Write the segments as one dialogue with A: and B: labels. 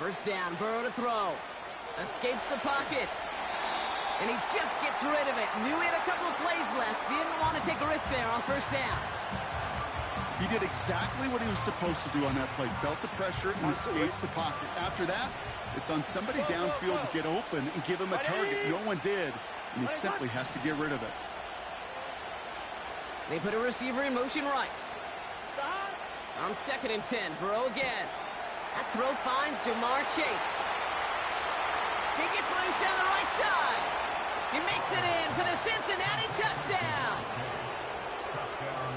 A: First down, Burrow to throw. Escapes the pocket. And he just gets rid of it. Knew he had a couple of plays left. Didn't want to take a risk there on first down.
B: He did exactly what he was supposed to do on that play. Felt the pressure and escapes the pocket. After that, it's on somebody downfield to get open and give him a target. No one did, and he simply has to get rid of it.
A: They put a receiver in motion right. On 2nd and 10, Burrow again. That throw finds Jamar Chase. He gets loose down the right side. He makes it in for the Cincinnati touchdown.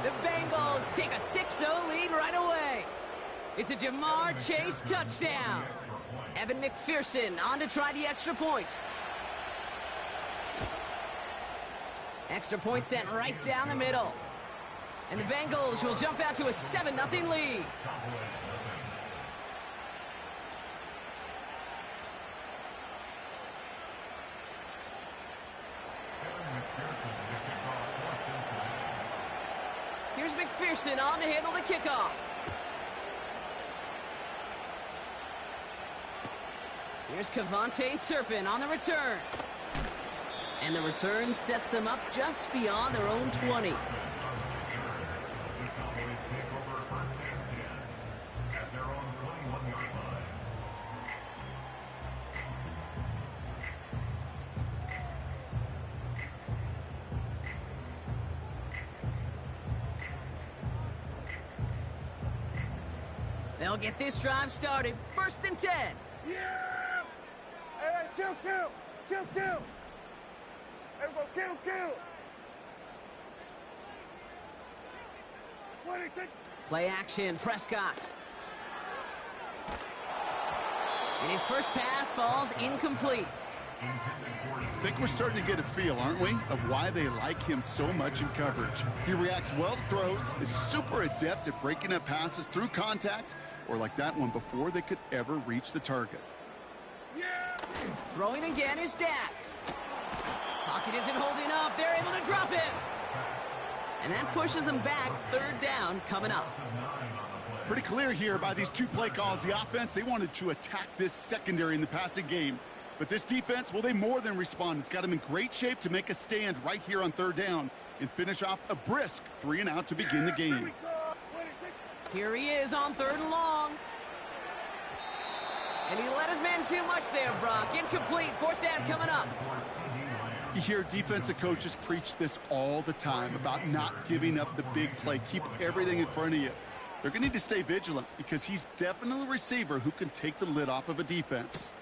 A: The Bengals take a 6-0 lead right away. It's a Jamar Chase touchdown. Evan McPherson on to try the extra point. Extra point sent right down the middle. And the Bengals will jump out to a 7-0 lead. Here's McPherson on to handle the kickoff. Here's Kevontae Turpin on the return. And the return sets them up just beyond their own 20. They'll get this drive started. 1st and 10.
C: Yeah! Hey, kill! Everybody kill! What do you think?
A: Play action, Prescott. And his first pass falls incomplete.
B: I think we're starting to get a feel, aren't we, of why they like him so much in coverage. He reacts well to throws, is super adept at breaking up passes through contact, or like that one before they could ever reach the target.
C: Yeah!
A: Throwing again is Dak. Pocket isn't holding up. They're able to drop him. And that pushes them back. 3rd down coming up.
B: Pretty clear here by these 2 play calls. The offense, they wanted to attack this secondary in the passing game. But this defense, well, they more than respond. It's got them in great shape to make a stand right here on 3rd down and finish off a brisk 3 and out to begin the game.
A: Here he is on 3rd and long. And he let his man too much there, Brock. Incomplete. 4th down coming up.
B: You hear defensive coaches preach this all the time about not giving up the big play. Keep everything in front of you. They're going to need to stay vigilant because he's definitely a receiver who can take the lid off of a defense.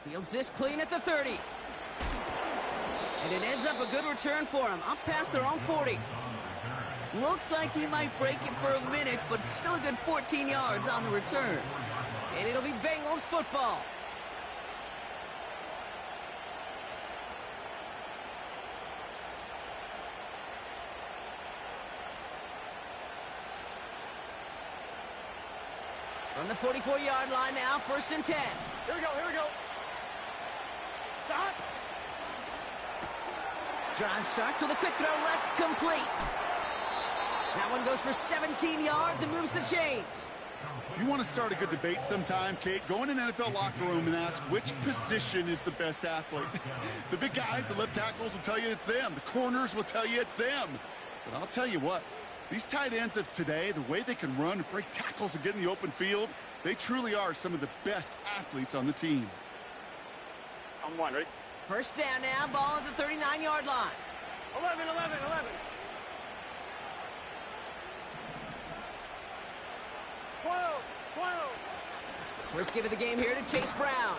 A: Fields this clean at the 30. And it ends up a good return for him. Up past their own 40. Looks like he might break it for a minute, but still a good 14 yards on the return. And it'll be Bengals football. From the 44-yard line now, 1st and 10.
C: Here we go. Stop!
A: Drive starts with a quick throw left, complete. That one goes for 17 yards and moves the chains.
B: You want to start a good debate sometime, Kate? Go in an NFL locker room and ask which position is the best athlete. The big guys, the left tackles will tell you it's them. The corners will tell you it's them. But I'll tell you what, these tight ends of today, the way they can run and break tackles and get in the open field, they truly are some of the best athletes on the team.
C: I'm one, ready?
A: 1st down now, ball at the 39-yard line.
C: 11. 12.
A: First give of the game here to Chase Brown.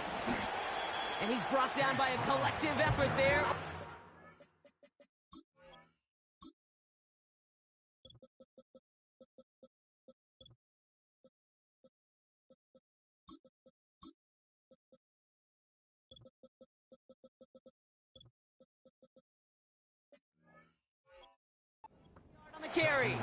A: And he's brought down by a collective effort there. On the carry.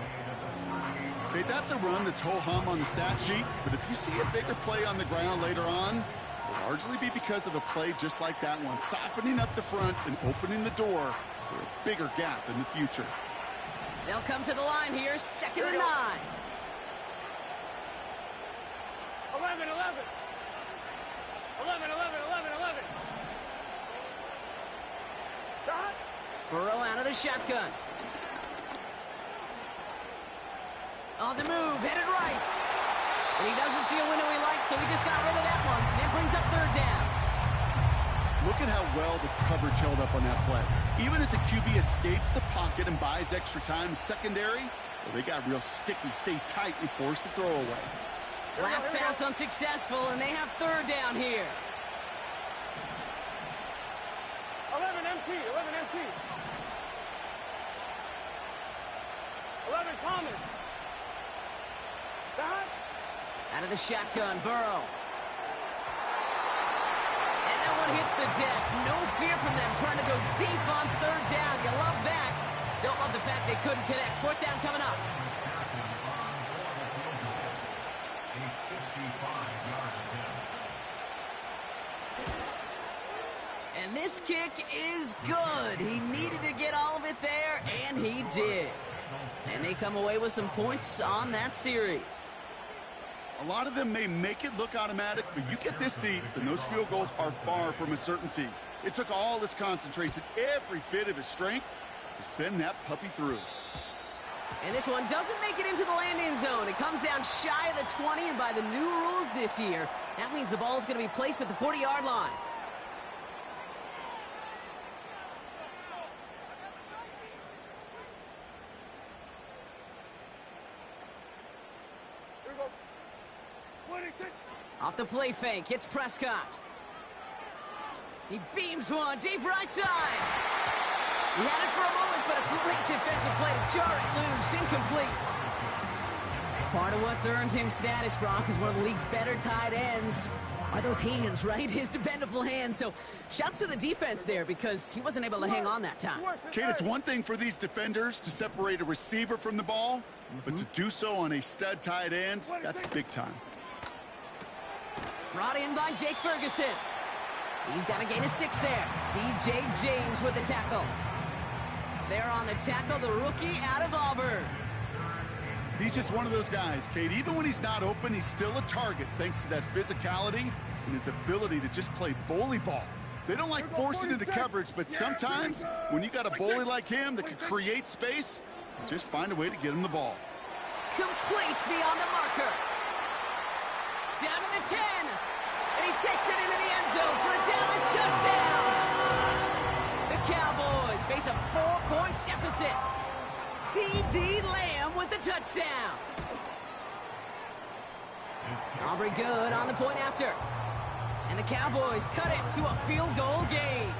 B: Okay, that's a run that's ho-hum on the stat sheet, but if you see a bigger play on the ground later on, it'll largely be because of a play just like that one, softening up the front and opening the door for a bigger gap in the future.
A: They'll come to the line here, 2nd and 9.
C: 11. 11, 11, 11, 11. Stop.
A: Burrow out of the shotgun. On the move, headed right. And he doesn't see a window he likes, so he just got rid of that one. Then brings up third down.
B: Look at how well the coverage held up on that play. Even as the QB escapes the pocket and buys extra time secondary, well, they got real sticky, stay tight, and force the throw away.
A: Last pass unsuccessful, and they have third down here.
C: 11 MT, 11 MT. 11 Thomas. Stop.
A: Out of the shotgun, Burrow. And that one hits the deck. No fear from them trying to go deep on third down. You love that. Don't love the fact they couldn't connect. Fourth down coming up. And this kick is good. He needed to get all of it there, and he did. And they come away with some points on that series.
B: A lot of them may make it look automatic, but you get this deep, and those field goals are far from a certainty. It took all his concentration, every bit of his strength, to send that puppy through.
A: And this one doesn't make it into the landing zone. It comes down shy of the 20, and by the new rules this year, that means the ball is going to be placed at the 40-yard line.
C: Here we go. 26.
A: Off the play fake, hits Prescott. He beams one deep right side. He had it for a moment, but a great defensive play to jar it loose, incomplete. Part of what's earned him status, Gronk, is one of the league's better tight ends. Are those hands, right? His dependable hands. So shouts to the defense there because he wasn't able to hang on that time.
B: Kate, it's one thing for these defenders to separate a receiver from the ball, but to do so on a stud tight end, that's big time.
A: Brought in by Jake Ferguson. He's got a gain of 6 there. DJ James with the tackle. There on the tackle, the rookie out of Auburn.
B: He's just one of those guys, Kate. Even when he's not open, he's still a target thanks to that physicality and his ability to just play bully ball. They don't like forcing into coverage, but sometimes when you got a bully like him that can create space, you just find a way to get him the ball.
A: Complete beyond the marker. Down to the 10. And he takes it into the end zone for a Dallas touchdown. The Cowboys face a 4-point deficit. C.D. Lamb with the touchdown. Aubrey good on the point after. And the Cowboys cut it to a field goal game.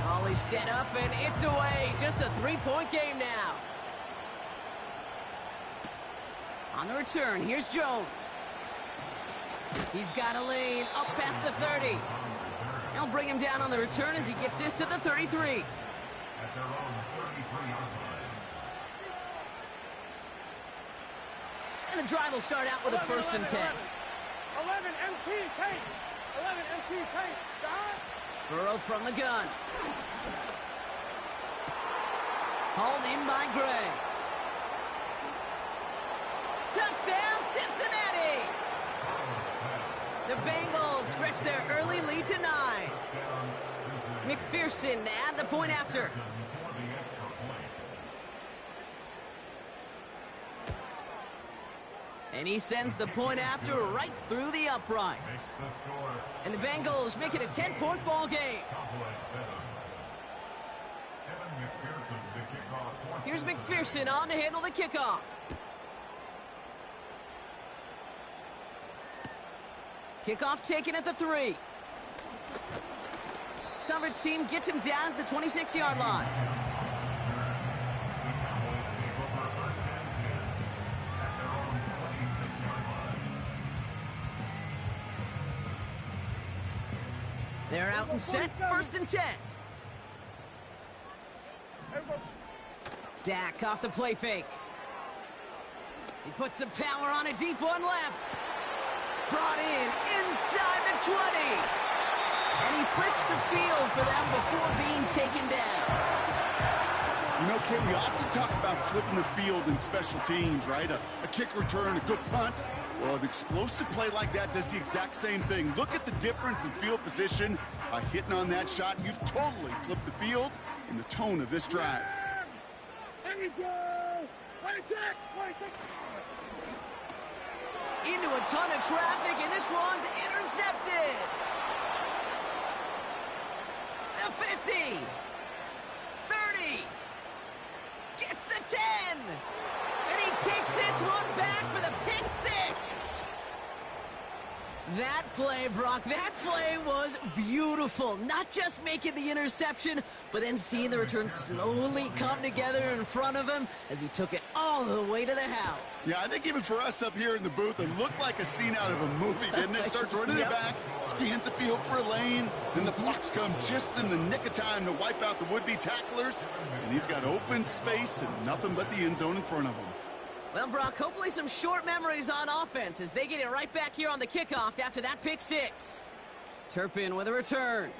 A: All is set up and it's away. Just a 3-point game now. On the return, here's Jones. He's got a lane up past the 30. They'll bring him down on the return as he gets this to the 33. And the drive will start out with a 1st and 10.
C: 11 MT tank. 11 MT tank. Stop.
A: Burrow from the gun. Hauled in by Gray. Touchdown, Cincinnati! The Bengals stretch their early lead to 9. McPherson at the point after. And he sends the point after right through the uprights. And the Bengals make it a 10-point ball game. Here's McPherson on to handle the kickoff. Kickoff taken at the 3. Coverage team gets him down at the 26-yard line. They're out and set, 1st and 10. Dak off the play fake. He puts some power on a deep one left. Brought in inside the 20. And he flips the field for them before being taken down.
B: You know, Kate, we often talk about flipping the field in special teams, right? A kick return, a good punt. Well, an explosive play like that does the exact same thing. Look at the difference in field position. By hitting on that shot, you've totally flipped the field and the tone of this drive.
C: There you go! Wait a sec!
A: Into a ton of traffic, and this one's intercepted. The 50. 30. Gets the 10. And he takes this one back for the pick six. That play, Brock, that play was beautiful. Not just making the interception, but then seeing the return slowly come together in front of him as he took it all the way to the house.
B: Yeah, I think even for us up here in the booth, it looked like a scene out of a movie, didn't it? Starts running it back, scans the field for a lane, then the blocks come just in the nick of time to wipe out the would-be tacklers, and he's got open space and nothing but the end zone in front of him.
A: Well, Brock, hopefully some short memories on offense as they get it right back here on the kickoff after that pick six. Turpin with a return.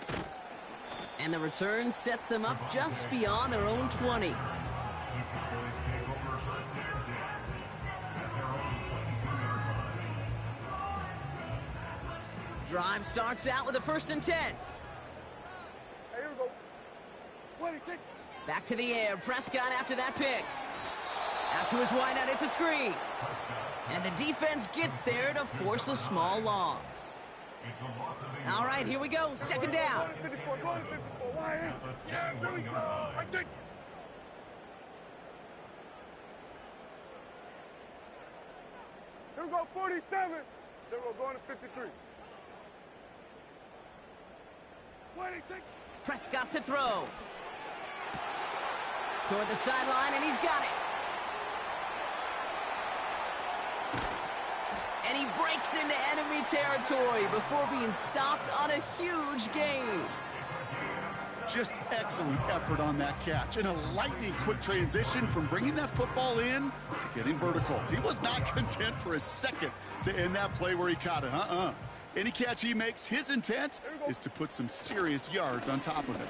A: And the return sets them up just beyond their own 20. Drive starts out with a 1st and 10.
C: Hey, here we go. 26.
A: Back to the air. Prescott after that pick. Out to his wideout, it's a screen. And the defense gets there to force a small loss. All right, here we go. 2nd down.
C: 54, 54, wide in. Yeah, here we go. I think. Here we go, 47. Then we're going to 53. 26.
A: Prescott to throw. Toward the sideline, and he's got it. And he breaks into enemy territory before being stopped on a huge gain.
B: Just excellent effort on that catch. And a lightning quick transition from bringing that football in to getting vertical. He was not content for a second to end that play where he caught it. Any catch he makes, his intent is to put some serious yards on top of it.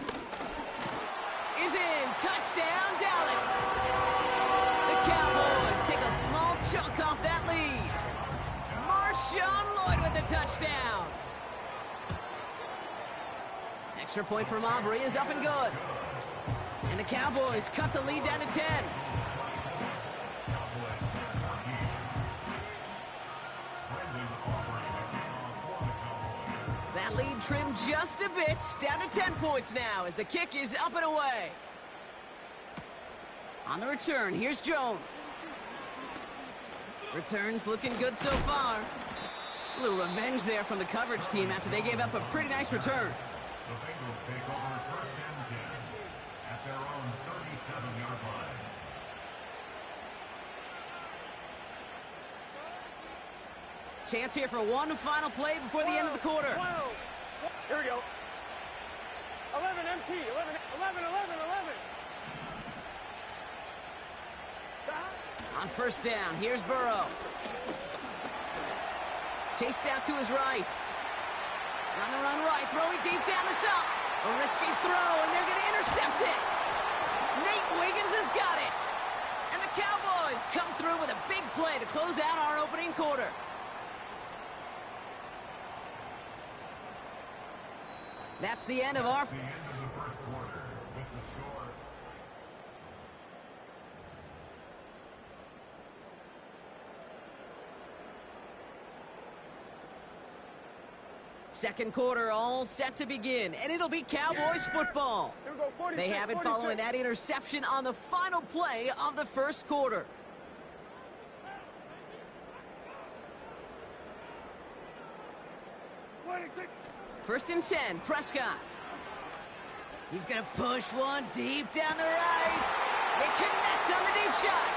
A: Is in. Touchdown, Dallas. The Cowboys take a small chunk off that lead. Marshawn Lloyd with the touchdown. Extra point from Aubrey is up and good. And the Cowboys cut the lead down to 10. That lead trimmed just a bit, down to 10 points now as the kick is up and away. On the return, here's Jones. Returns looking good so far. A little revenge there from the coverage team after they gave up a pretty nice return.
D: The Bengals take over 1st and 10 at their own 37-yard line.
A: Chance here for one final play before the end of the quarter.
C: 12. Here we go. 11 MT. 11.
A: On 1st down, here's Burrow. Chased out to his right. On the run right, throwing deep down the side. A risky throw, and they're going to intercept it. Nate Wiggins has got it. And the Cowboys come through with a big play to close out our opening quarter. That's the end of our...
D: The end of the first quarter with the score.
A: Second quarter all set to begin, and it'll be Cowboys football.
C: Here we go, 46,
A: They have it following
C: 46.
A: that interception on the final play of the first quarter. First and 10, Prescott. He's going to push one deep down the right. They connect on the deep shot.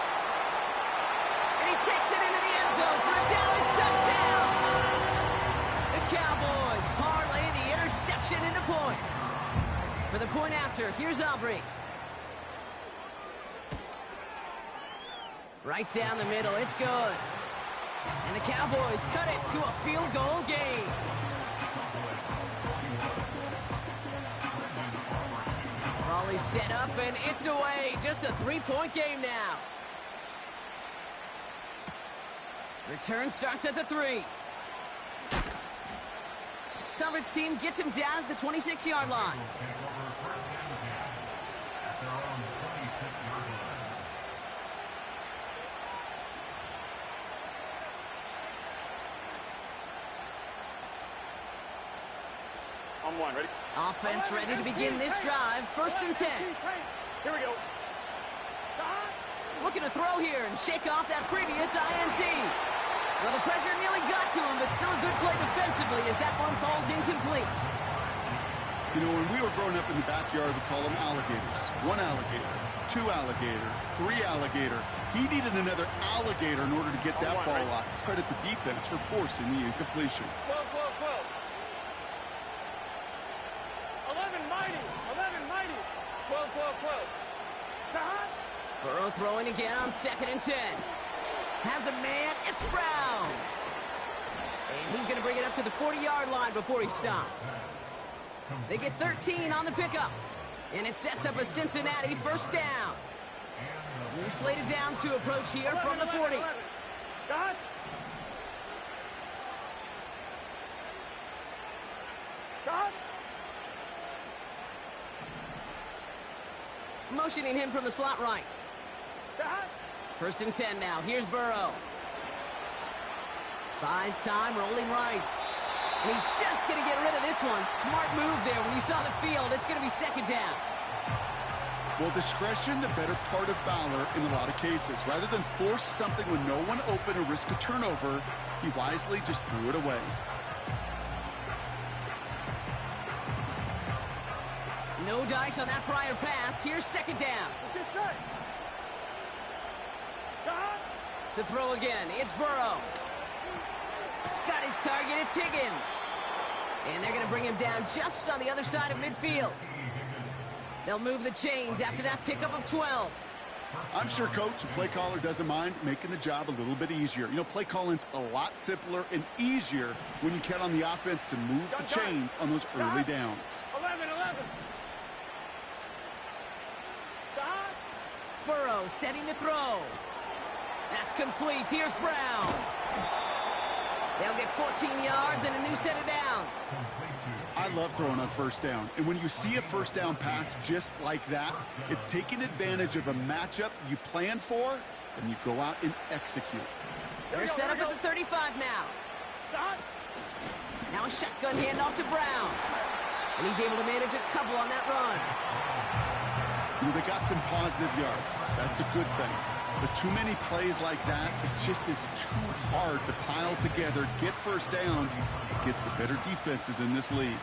A: And he takes it into the end zone for a Dallas touchdown. The Cowboys parlay the interception into points. For the point after, here's Aubrey. Right down the middle, it's good. And the Cowboys cut it to a field goal game. Raleigh set up, and it's away. Just a 3-point game now. Return starts at the 3. Coverage team gets him down at the 26-yard line.
C: On one, ready?
A: Offense ready to begin this drive. 1st and 10.
C: Here we go.
A: Looking to throw here and shake off that previous INT. Well, the pressure nearly got to him, but still a good play defensively as that one falls incomplete.
B: You know, when we were growing up in the backyard, we call them alligators. 1 alligator, 2 alligator, 3 alligator. He needed another alligator in order to get that ball off. Credit the defense for forcing the incompletion.
C: 12. 11 mighty. 12.
A: Burrow throwing again on 2nd and 10. Has a man, it's Brown. And he's going to bring it up to the 40-yard line before he stopped. They get 13 on the pickup. And it sets up a Cincinnati 1st down. New slated downs to approach here from the 40.
C: God.
A: Motioning him from the slot right. 1st and 10 now. Here's Burrow. Buys time, rolling right. And he's just going to get rid of this one. Smart move there. When you saw the field, it's going to be 2nd down.
B: Well, discretion, the better part of valor in a lot of cases. Rather than force something when no one open or risk a turnover, he wisely just threw it away.
A: No dice on that prior pass. Here's 2nd down. To throw again, it's Burrow. Got his target, it's Higgins. And they're going to bring him down just on the other side of midfield. They'll move the chains after that pickup of 12.
B: I'm sure Coach, the play caller, doesn't mind making the job a little bit easier. You know, play calling's a lot simpler and easier when you count on the offense to move the chains on those early downs.
C: 11.
A: Burrow setting to throw. That's complete. Here's Brown. They'll get 14 yards and a new set of downs.
B: I love throwing on 1st down. And when you see a 1st down pass just like that, it's taking advantage of a matchup you plan for, and you go out and execute.
A: They're set up at the 35 now. Now a shotgun handoff to Brown. And he's able to manage a couple on that run.
B: You know, they got some positive yards. That's a good thing. But too many plays like that, it just is too hard to pile together, get 1st downs, against the better defenses in this league.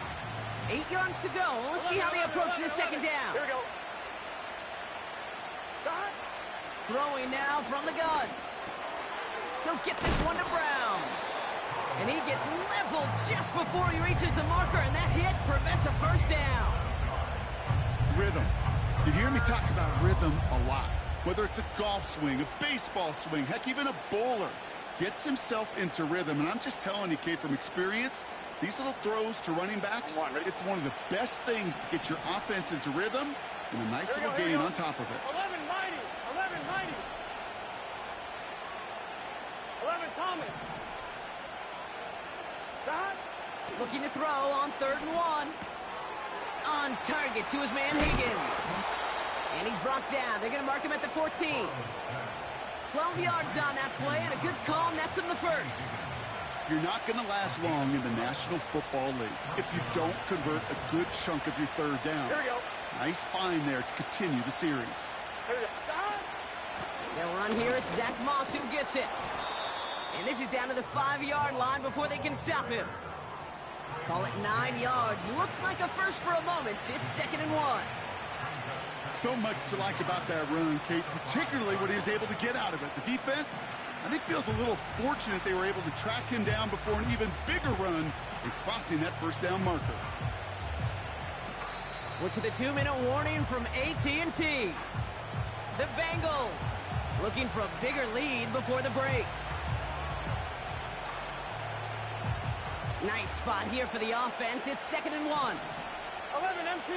A: 8 yards to go. Let's see how they approach this 2nd down.
C: Here we go.
A: Throwing now from the gun. He'll get this one to Brown. And he gets leveled just before he reaches the marker, and that hit prevents a 1st down.
B: Rhythm. You hear me talk about rhythm a lot. Whether it's a golf swing, a baseball swing, heck, even a bowler gets himself into rhythm. And I'm just telling you, Kate, from experience, these little throws to running backs, it's one of the best things to get your offense into rhythm and a nice little gain on top of it.
C: 11 mighty. 11 Thomas.
A: Looking to throw on 3rd and 1. On target to his man Higgins. And he's brought down. They're going to mark him at the 14. 12 yards on that play, and a good call nets him the 1st.
B: You're not going to last long in the National Football League if you don't convert a good chunk of your 3rd downs.
C: Here we go.
B: Nice find there to continue the series.
A: They'll run here. It's Zach Moss who gets it. And this is down to the 5-yard line before they can stop him. Call it 9 yards. Looks like a first for a moment. It's 2nd and 1.
B: So much to like about that run, Kate, particularly what he was able to get out of it. The defense, I think, feels a little fortunate they were able to track him down before an even bigger run and crossing that 1st down marker.
A: We're to the 2-minute warning from AT&T. The Bengals looking for a bigger lead before the break. Nice spot here for the offense. It's 2nd and 1.
C: 11 MT.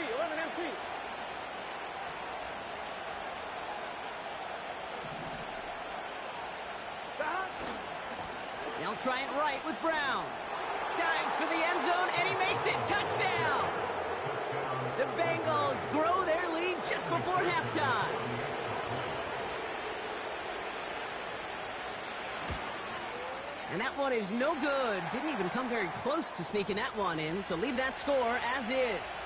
A: try it right with Brown. Dives for the end zone, and he makes it. Touchdown! The Bengals grow their lead just before halftime. And that one is no good. Didn't even come very close to sneaking that one in, so leave that score as is.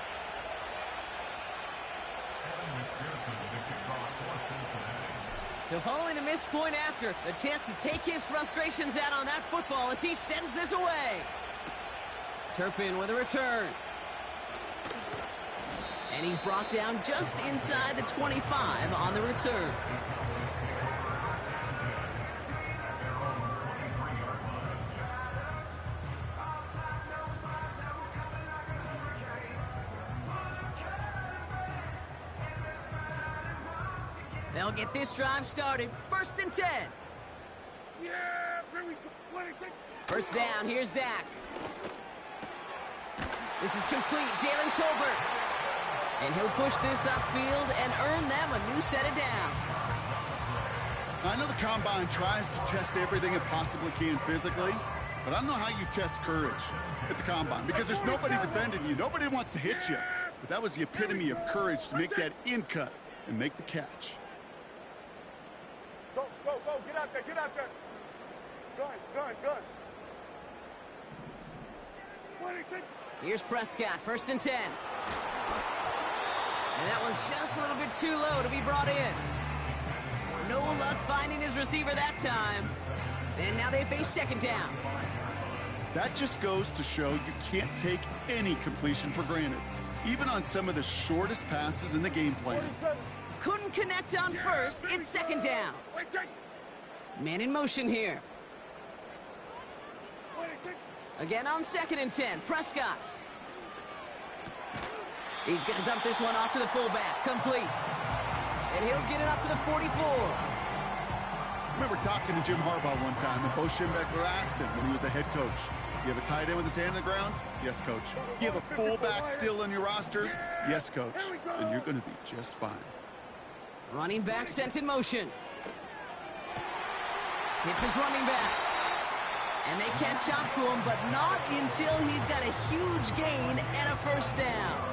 A: So following the missed point after, a chance to take his frustrations out on that football as he sends this away. Turpin with a return. And he's brought down just inside the 25 on the return. They'll get this drive started. 1st and 10.
C: Yeah, here we go.
A: First down, here's Dak. This is complete, Jalen Tolbert. And he'll push this upfield and earn them a new set of downs.
B: I know the Combine tries to test everything it possibly can physically, but I don't know how you test courage at the Combine because there's nobody defending you. Nobody wants to hit you. But that was the epitome of courage to make that in cut and make the catch.
C: Go, get out there. Gun. 26.
A: Here's Prescott, 1st and 10. And that was just a little bit too low to be brought in. No luck finding his receiver that time. And now they face 2nd down.
B: That just goes to show you can't take any completion for granted, even on some of the shortest passes in the game plan.
A: Couldn't connect on 1st, it's 2nd down. Man in motion here. Again on 2nd and 10, Prescott. He's going to dump this one off to the fullback, complete. And he'll get it up to the 44.
B: I remember talking to Jim Harbaugh one time, and Bo Schembechler asked him when he was a head coach, you have a tight end with his hand on the ground? Yes, coach. You have a fullback still on your roster? Yes, coach. And you're going to be just fine.
A: Running back sent in motion. Hits his running back. And they catch up to him, but not until he's got a huge gain and a 1st down.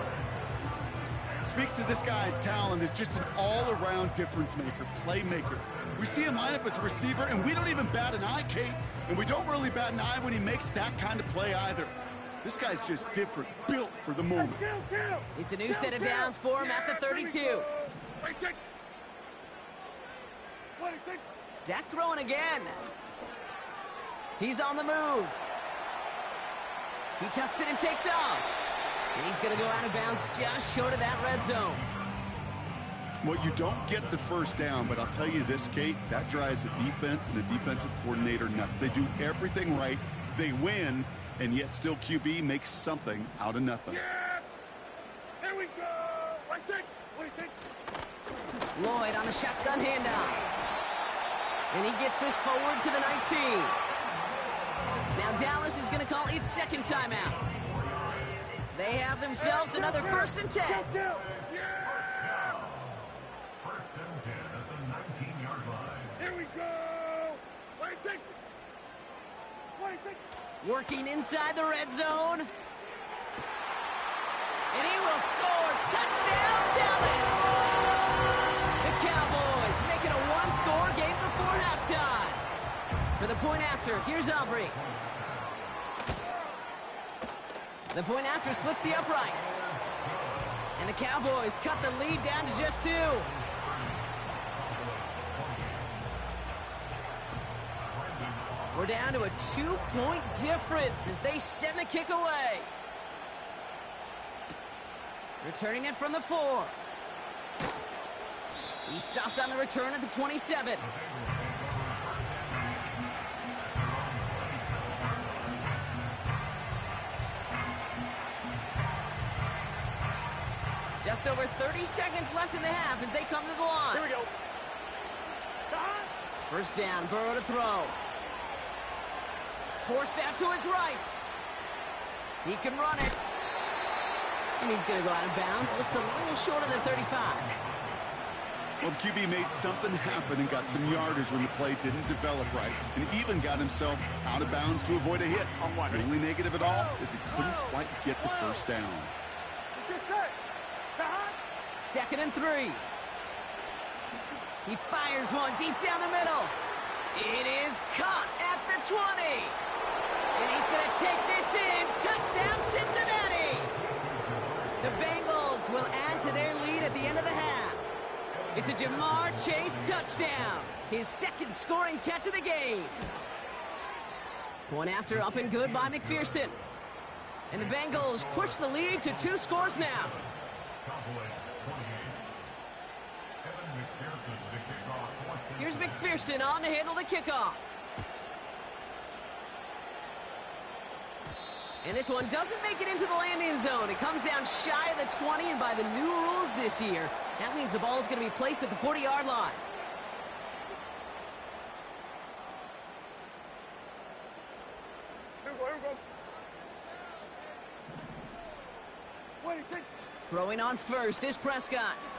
B: Speaks to this guy's talent as just an all-around difference maker, playmaker. We see him line up as a receiver, and we don't even bat an eye, Kate. And we don't really bat an eye when he makes that kind of play either. This guy's just different, built for the moment.
A: It's a new set of downs for him at the 32. Dak throwing again. He's on the move. He tucks it and takes off. And he's going to go out of bounds just short of that red zone.
B: Well, you don't get the 1st down, but I'll tell you this, Kate, that drives the defense and the defensive coordinator nuts. They do everything right. They win, and yet still QB makes something out of nothing.
C: Yeah! Here we go! What do you think?
A: Lloyd on the shotgun handoff. And he gets this forward to the 19. Now Dallas is going to call its 2nd timeout. They have themselves another 1st and 10.
C: Yeah!
D: 1st and 10 at the 19-yard line.
C: Here we go! What do you think?
A: Working inside the red zone. And he will score. Touchdown, Dallas! The Cowboys make it a one-score game before halftime. For the point after, here's Aubrey. The point after splits the uprights. And the Cowboys cut the lead down to just 2. We're down to a 2-point difference as they send the kick away. Returning it from the 4. He stopped on the return at the 27. Just over 30 seconds left in the half as they come to the line.
C: Here we go.
A: 1st down, Burrow to throw. Forced out to his right. He can run it. And he's going to go out of bounds. Looks a little short of the 35.
B: Well, the QB made something happen and got some yardage when the play didn't develop right, and even got himself out of bounds to avoid a hit. The only negative at all is he couldn't quite get the first down.
A: Second and 3. He fires one deep down the middle. It is caught at the 20. And he's going to take this in. Touchdown, Cincinnati. The Bengals will add to their lead at the end of the half. It's a Jamar Chase touchdown. His second scoring catch of the game. One after, up and good by McPherson. And the Bengals push the lead to 2 scores now. Here's McPherson on to handle the kickoff. And this one doesn't make it into the landing zone. It comes down shy of the 20, and by the new rules this year, that means the ball is going to be placed at the 40-yard line. Throwing on first is Prescott.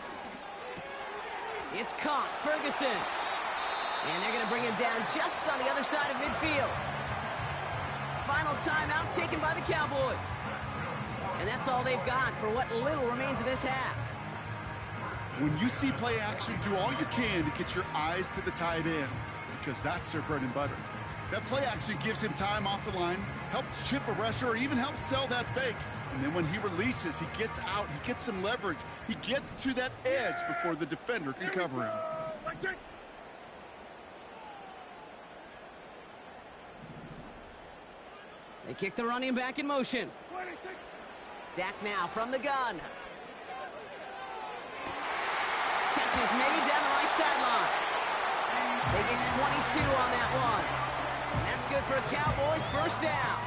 A: It's caught, Ferguson. And they're going to bring him down just on the other side of midfield. Final timeout taken by the Cowboys. And that's all they've got for what little remains of this half.
B: When you see play action, do all you can to get your eyes to the tight end, because that's their bread and butter. That play action gives him time off the line, helps chip a rusher, or even helps sell that fake. And then when he releases, he gets out, he gets some leverage. He gets to that edge before the defender can cover him.
A: They kick the running back in motion. Dak now from the gun. Catch is made down the right sideline. They get 22 on that one. And that's good for a Cowboys first down.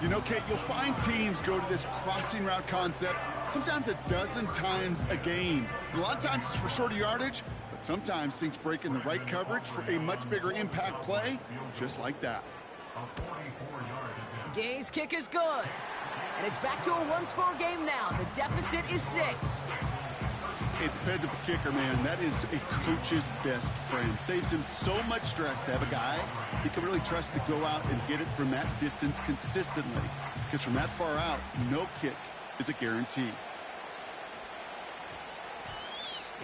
B: You know, Kate, you'll find teams go to this crossing route concept sometimes a dozen times a game. A lot of times it's for shorter yardage, but sometimes things break in the right coverage for a much bigger impact play, just like that.
A: Gay's kick is good. And it's back to a 1-score game now. The deficit is 6.
B: A dependable kicker, man, that is a coach's best friend. Saves him so much stress to have a guy he can really trust to go out and hit it from that distance consistently. Because from that far out, no kick is a guarantee.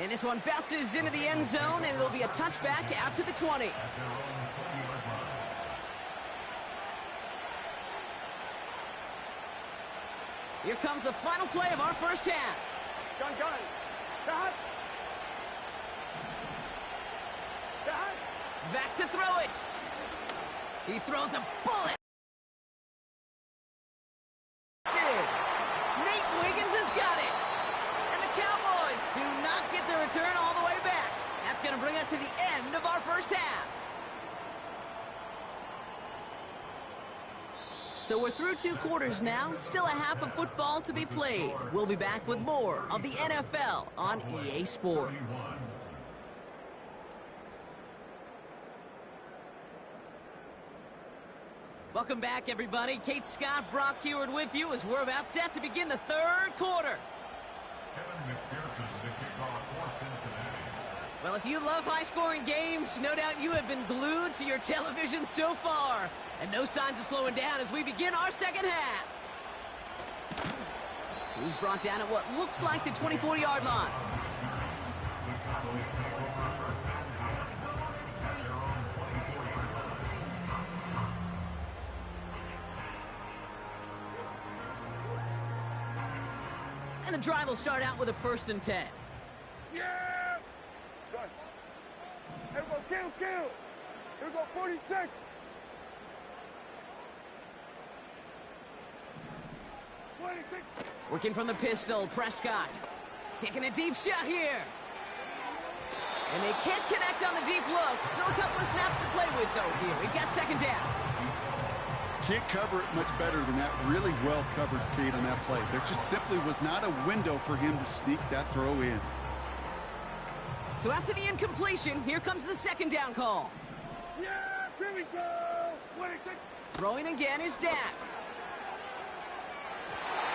A: And this one bounces into the end zone, and it'll be a touchback out to the 20. Here comes the final play of our first half.
C: Gun. Shot.
A: Back to throw it. He throws a bullet. Nate Wiggins has got it. And the Cowboys do not get the return all the way back. That's going to bring us to the end of our first half. So we're through 2 quarters now, still a half of football to be played. We'll be back with more of the NFL on EA Sports. Welcome back, everybody. Kate Scott, Brock Heward with you as we're about set to begin the 3rd quarter. Well, if you love high-scoring games, no doubt you have been glued to your television so far. And no signs of slowing down as we begin our second half. He's brought down at what looks like the 24-yard line. And the drive will start out with a 1st and 10.
C: Yeah! Good. Here we go, kill. Here we go, 46.
A: Working from the pistol, Prescott. Taking a deep shot here. And they can't connect on the deep look. Still a couple of snaps to play with, though, here. We've got 2nd down.
B: Can't cover it much better than that. Really well covered, Kate, on that play. There just simply was not a window for him to sneak that throw in.
A: So after the incompletion, here comes the 2nd down call.
C: Yeah, here we go. 26.
A: Throwing again is Dak.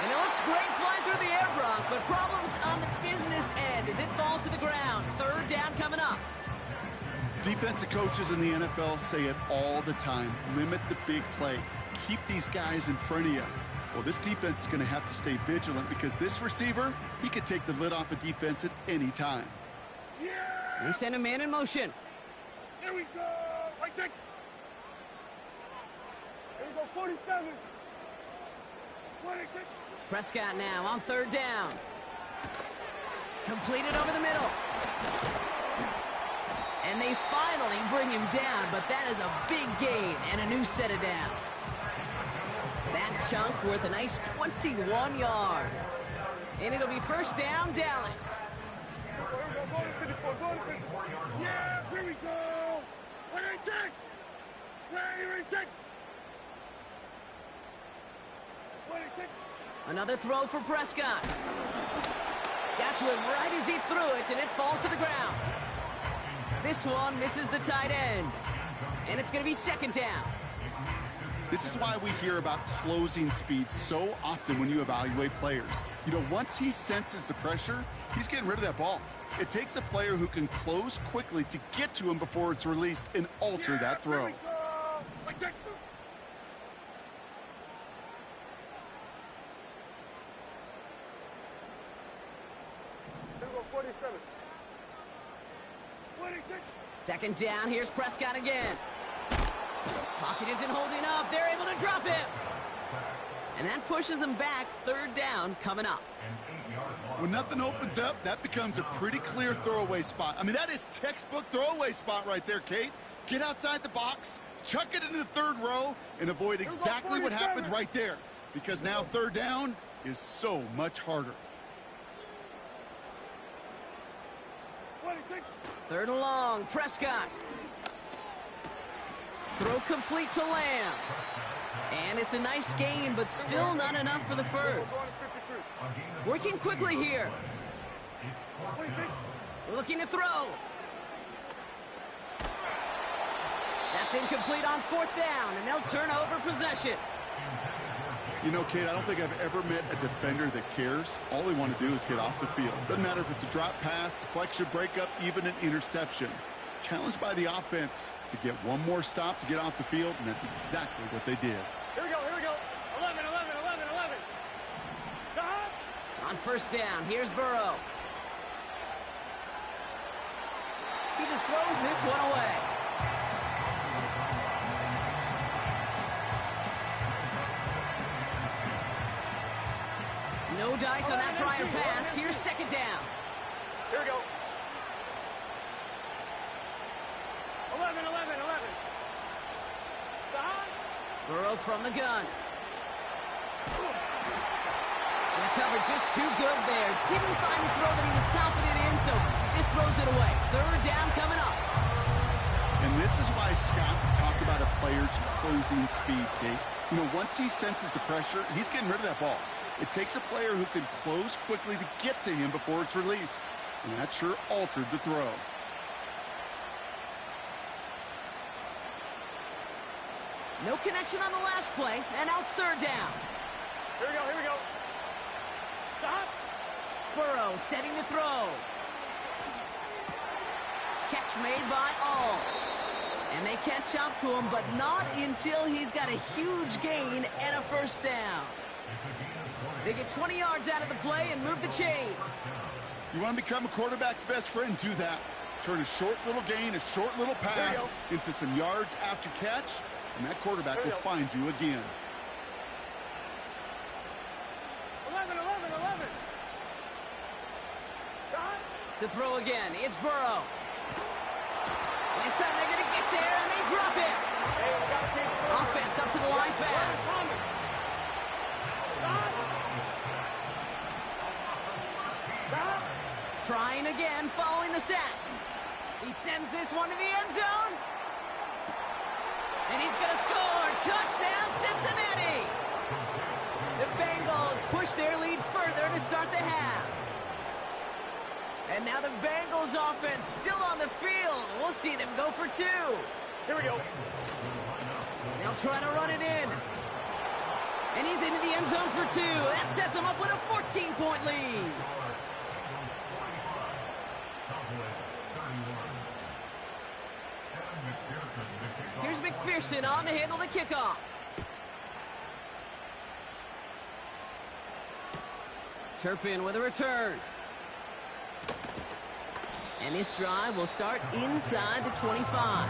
A: And it looks great flying through the air, Brock, but problems on the business end as it falls to the ground. Third down coming up.
B: Defensive coaches in the NFL say it all the time. Limit the big play. Keep these guys in front of you. Well, this defense is going to have to stay vigilant because this receiver, he could take the lid off a defense at any time.
A: They send a man in motion.
C: Here we go. Right check. Here we go, 47. 26.
A: Prescott now on third down. Completed over the middle. And they finally bring him down, but that is a big gain and a new set of downs. That chunk worth a nice 21 yards. And it'll be first down, Dallas.
C: Yeah, here we go. Ready, check. Ready, check. Ready, check.
A: Another throw for Prescott. Got to it right as he threw it, and it falls to the ground. This one misses the tight end. And it's going to be second down.
B: This is why we hear about closing speed so often when you evaluate players. You know, once he senses the pressure, he's getting rid of that ball. It takes a player who can close quickly to get to him before it's released and alter that throw.
C: Here we go. Here we go, 47. 26.
A: Second down, here's Prescott again. Pocket isn't holding up. They're able to drop him. And that pushes them back. Third down coming up.
B: When nothing opens up, that becomes a pretty clear throwaway spot. I mean, that is textbook throwaway spot right there, Kate. Get outside the box, chuck it into the third row, and avoid exactly what happened right there. Because now third down is so much harder.
C: 26.
A: Third and long, Prescott. Throw complete to Lamb. And it's a nice gain, but still not enough for the first. Working quickly here. Looking to throw. That's incomplete on fourth down, and they'll turn over possession.
B: You know, Kate, I don't think I've ever met a defender that cares. All they want to do is get off the field. Doesn't matter if it's a drop pass, deflection, breakup, even an interception. Challenged by the offense to get one more stop to get off the field, and that's exactly what they did.
C: Here we go, here we go. 11, 11, 11, 11.
A: On first down, here's Burrow. He just throws this one away. No dice on that prior pass. Here's second down.
C: Here we go. 11, 11, 11.
A: Burrow from the gun. And the cover just too good there. Didn't find the throw that he was confident in, so just throws it away. Third down coming up.
B: And this is why scouts talk about a player's closing speed, Kate. You know, once he senses the pressure, he's getting rid of that ball. It takes a player who can close quickly to get to him before it's released. And that sure altered the throw.
A: No connection on the last play, and now it's third down.
C: Here we go, here we go. Stop.
A: Burrow setting to throw. Catch made by all. And they catch up to him, but not until he's got a huge gain and a first down. They get 20 yards out of the play and move the chains.
B: You want to become a quarterback's best friend, do that. Turn a short little gain, a short little pass into some yards after catch, and that quarterback will find you again.
C: 11, 11, 11. Stop.
A: To throw again, it's Burrow. This time they're going to get there, and they drop it. Offense up to the line fast. Trying again following the sack. He sends this one to the end zone. And he's going to score. Touchdown, Cincinnati. The Bengals push their lead further to start the half. And now the Bengals offense still on the field. We'll see them go for two.
C: Here we go.
A: They'll try to run it in. And he's into the end zone for 2. That sets him up with a 14-point lead. Here's McPherson on to handle the kickoff. Turpin with a return. And this drive will start inside the 25.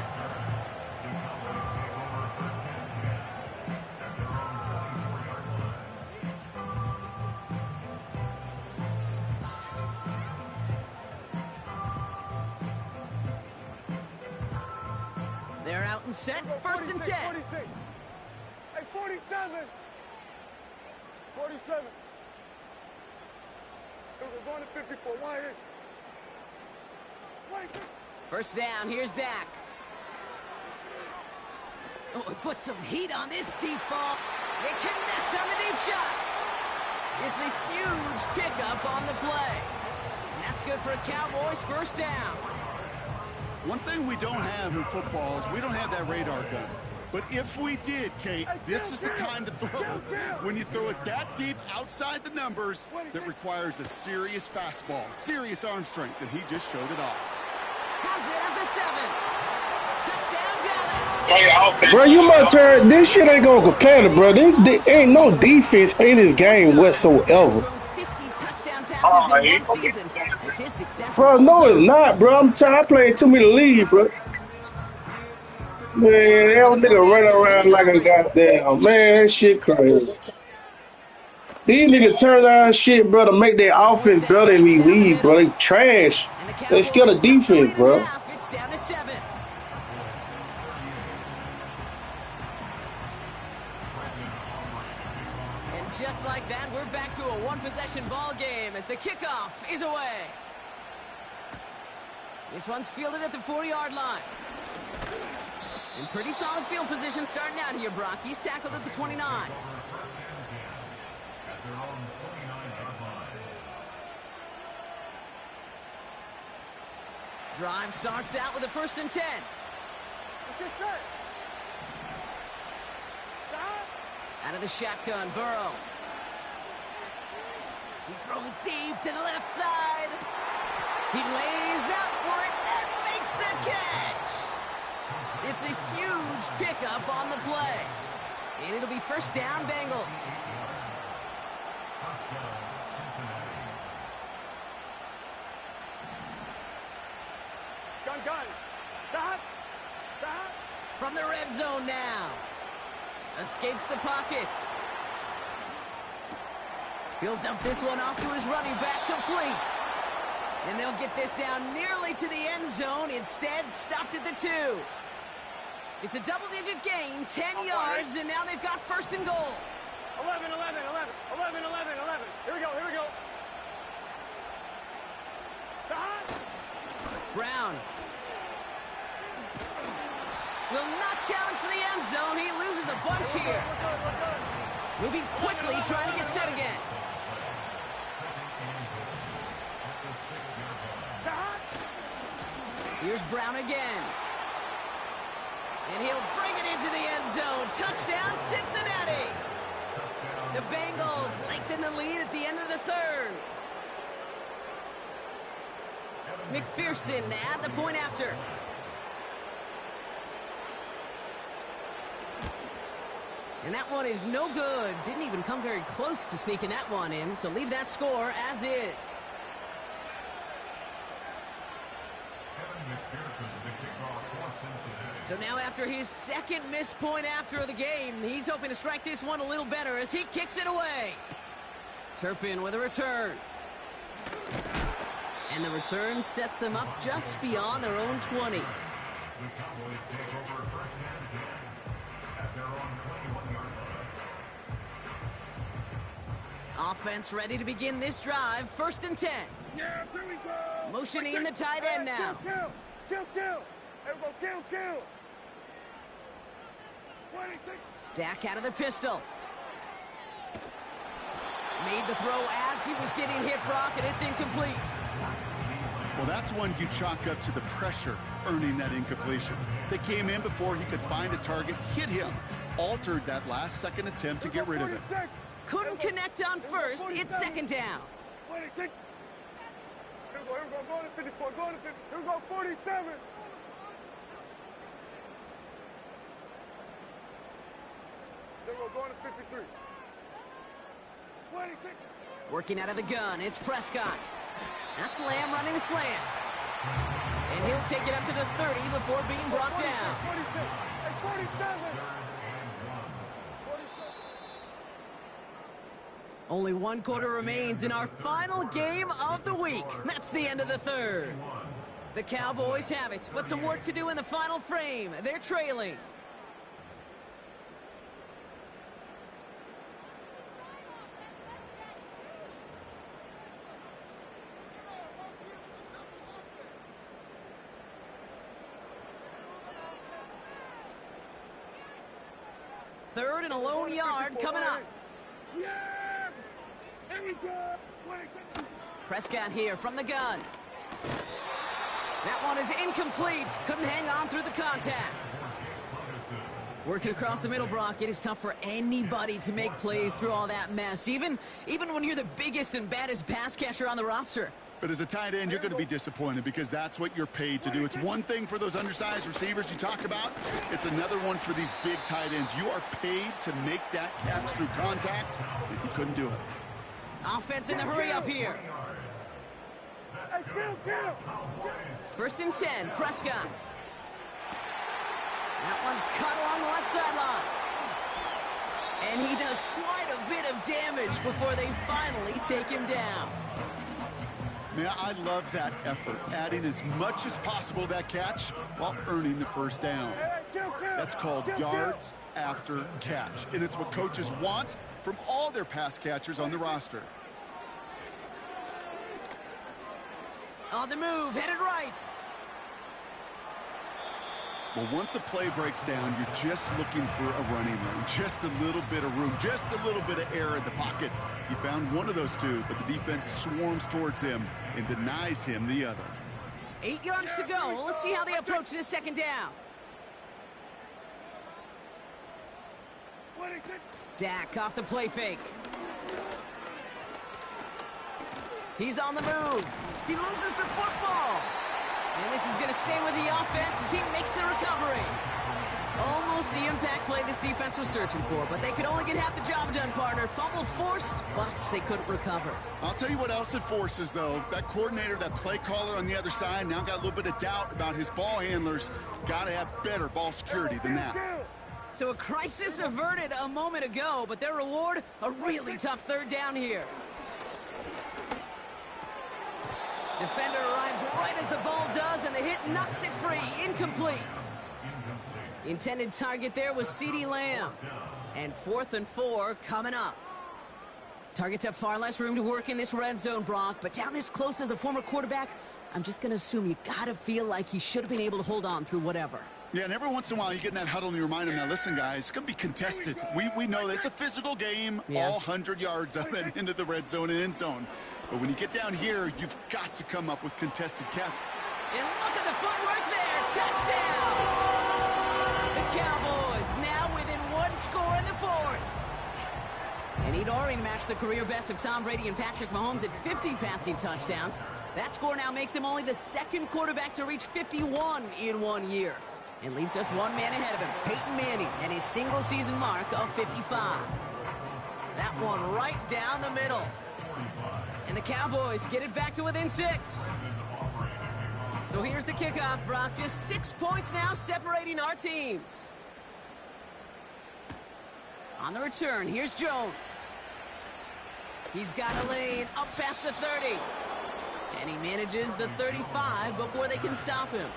A: They're out and set. First and 10.
C: 46. Hey, 47. 47. We're going to 54. Why is?
A: First down. Here's Dak. Oh, he put some heat on this deep ball. It connects on the deep shot. It's a huge pickup on the play. And that's good for a Cowboys first down.
B: One thing we don't have in football is we don't have that radar gun. But if we did, Kate, this is the kind of throw when you throw it that deep outside the numbers that requires a serious fastball, serious arm strength, and he just showed it off.
A: Has it at the 7. Touchdown, Dallas.
E: Bro, you must turn this shit ain't gonna compare, bro. This ain't no defense in this game whatsoever.
A: 50 touchdown passes in one season. As his success
E: Bro, no, it's not, bro. I playing too many leagues, bro. Man, that nigga running around like a goddamn man. That shit crazy. These niggas turn on shit, bro, to make their offense better than these leagues, bro. They trash. They scared of defense, bro.
A: It's down to 7. And just like that, we're back to a one-possession ball game as the kickoff is away. This one's fielded at the 40-yard line. In pretty solid field position starting out here, Brock. He's tackled at the 29. Drive starts out with a first and 10. Out of the shotgun, Burrow. He's throwing deep to the left side. He lays out for it and makes the catch. It's a huge pickup on the play. And it'll be first down, Bengals.
C: Gun. Stop.
A: From the red zone now. Escapes the pocket. He'll dump this one off to his running back, complete. And they'll get this down nearly to the end zone. Instead, stopped at the 2. It's a double-digit gain, 10 yards, and now they've got first and goal.
C: 11. Here we go. Stop.
A: Brown will not challenge for the end zone. He loses a bunch here. Moving quickly, trying to get set again. Here's Brown again. And he'll bring it into the end zone. Touchdown, Cincinnati. The Bengals lengthen the lead at the end of the 3rd. McPherson at the point after. And that one is no good. Didn't even come very close to sneaking that one in. So leave that score as is. So now after his second missed point after of the game, he's hoping to strike this one a little better as he kicks it away. Turpin with a return. And the return sets them up just beyond their own 20. Offense ready to begin this drive. First and 10.
C: Yeah, here we go.
A: Motioning in the tight end now.
C: Kill. Everyone, kill. 26.
A: Dak out of the pistol. Made the throw as he was getting hit, Brock, and it's incomplete.
B: Well, that's one you chalk up to the pressure earning that incompletion. They came in before he could find a target, hit him, altered that last-second attempt to get rid of it.
A: Couldn't connect on first. It's second down.
C: Here we go, go to 54, go to 50, here we go, 47. Here we go, going to 53. 26.
A: Working out of the gun, it's Prescott. That's Lamb running the slant. And he'll take it up to the 30 before being brought down.
C: 46, hey, 47.
A: Only one quarter remains in our final game of the week. That's the end of the third. The Cowboys have it, but some work to do in the final frame. They're trailing. Third and a lone yard coming up.
C: Yeah! Here we go! 26.
A: Prescott here from the gun. That one is incomplete. Couldn't hang on through the contact. Working across the middle, Brock. It is tough for anybody to make plays through all that mess, even when you're the biggest and baddest pass catcher on the roster.
B: But as a tight end, you're going to be disappointed because that's what you're paid to do. It's one thing for those undersized receivers you talk about. It's another one for these big tight ends. You are paid to make that catch through contact, and you couldn't do it.
A: Offense in the hurry up here.
C: Hey, kill.
A: First and 10, Prescott. That one's cut along the left sideline. And he does quite a bit of damage before they finally take him down.
B: Man, I love that effort, adding as much as possible to that catch while earning the first down. That's called yards after catch, and it's what coaches want from all their pass catchers on the roster.
A: On the move, headed right.
B: Well, once a play breaks down, you're just looking for a running lane, just a little bit of room, just a little bit of air in the pocket. He found one of those two, but the defense swarms towards him and denies him the other.
A: 8 yards to go. Let's see how they approach this second down. Dak off the play fake. He's on the move. He loses the football. And this is going to stay with the offense as he makes the recovery. Almost the impact play this defense was searching for, but they could only get half the job done, partner. Fumble forced, but they couldn't recover.
B: I'll tell you what else it forces, though. That coordinator, that play caller on the other side, now got a little bit of doubt about his ball handlers. Got to have better ball security than that.
A: So a crisis averted a moment ago, but their reward, a really tough third down here. Defender arrives right as the ball does, and the hit knocks it free. Incomplete. The intended target there was CeeDee Lamb. And 4th and 4 coming up. Targets have far less room to work in this red zone, Brock, but down this close as a former quarterback, I'm just going to assume you got to feel like he should have been able to hold on through whatever.
B: Yeah, and every once in a while you get in that huddle and you remind him, now listen, guys, it's going to be contested. We know this. It's a physical game, all 100 yards up and into the red zone and end zone. But when you get down here, you've got to come up with contested catch.
A: And look at the footwork there. Touchdown! The Cowboys now within one score in the fourth. And he'd already matched the career best of Tom Brady and Patrick Mahomes at 50 passing touchdowns. That score now makes him only the second quarterback to reach 51 in 1 year. And leaves just one man ahead of him, Peyton Manning, and his single-season mark of 55. That one right down the middle. And the Cowboys get it back to within 6. So here's the kickoff, Brock. Just 6 points now separating our teams. On the return, here's Jones. He's got a lane up past the 30. And he manages the 35 before they can stop him.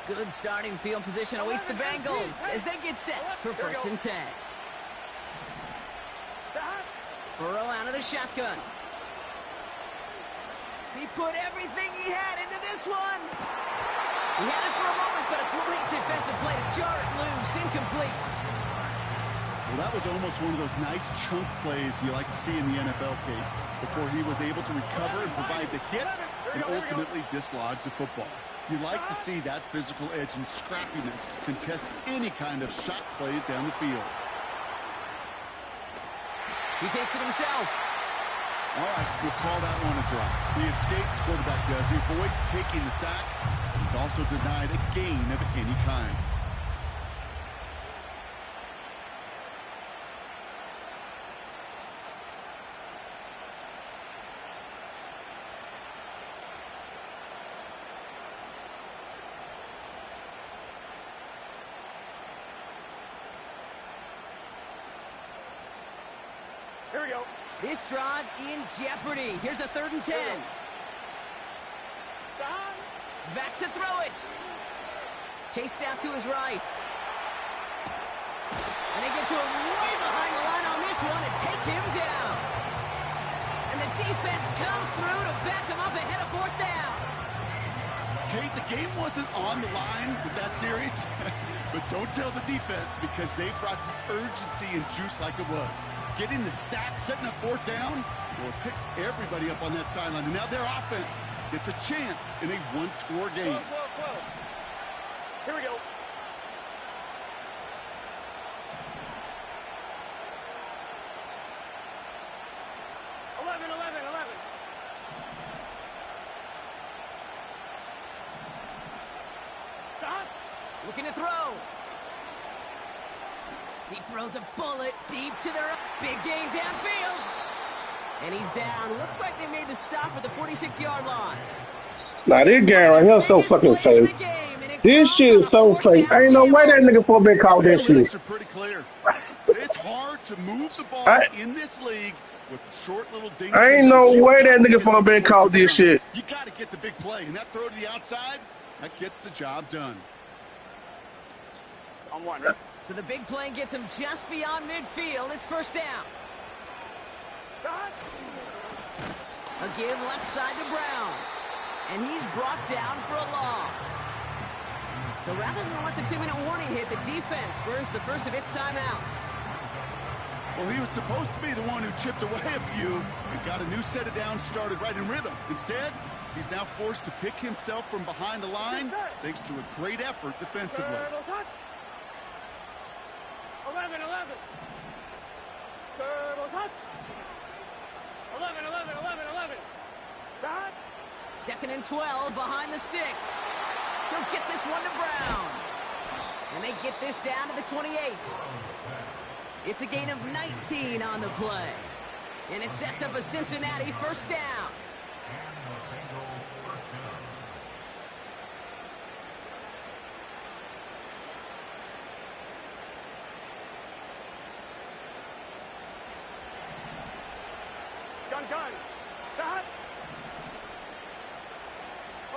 A: Good starting field position awaits the Bengals as they get set for 1st and 10. Burrow out of the shotgun. He put everything he had into this one. He had it for a moment, but a great defensive play to jar it loose. Incomplete.
B: Well, that was almost one of those nice chunk plays you like to see in the NFL, Kate, before he was able to recover and provide the hit and ultimately dislodge the football. You like to see that physical edge and scrappiness to contest any kind of shot plays down the field.
A: He takes it himself.
B: All right, we'll call that one a drop. He escapes, quarterback does. He avoids taking the sack. He's also denied a gain of any kind.
C: Here we go.
A: This drive in jeopardy. Here's a 3rd and 10. Back to throw it. Chased out to his right. And they get to him way behind the line on this one and take him down. And the defense comes through to back him up ahead of 4th down.
B: Kate, the game wasn't on the line with that series, but don't tell the defense because they brought the urgency and juice like it was. Getting the sack, setting up 4th down, well, it picks everybody up on that sideline. And now their offense gets a chance in a one-score game.
C: 12. Here we go.
A: Looking to throw. He throws a bullet deep to their big gain downfield. And he's down. Looks like they made the stop at the 46-yard line.
E: Nah, this game right here is so fucking fake. This shit is so fake. Ain't no way that nigga for been called that shit.
B: Pretty clear. It's hard to move the ball in this league with short little dings.
E: Ain't no way that nigga for been called this shit.
B: You got to get the big play, and that throw to the outside, that gets the job done.
C: On one, right?
A: So the big play gets him just beyond midfield. It's 1st down. A give left side to Brown. And he's brought down for a loss. So rather than let the 2-minute warning hit, the defense burns the first of its timeouts.
B: Well, he was supposed to be the one who chipped away a few and got a new set of downs started right in rhythm. Instead, he's now forced to pick himself from behind the line thanks to a great effort defensively.
C: 11. 11.
A: 2nd and 12 behind the sticks. He'll get this one to Brown. And they get this down to the 28. It's a gain of 19 on the play. And it sets up a Cincinnati 1st down.
C: Gun.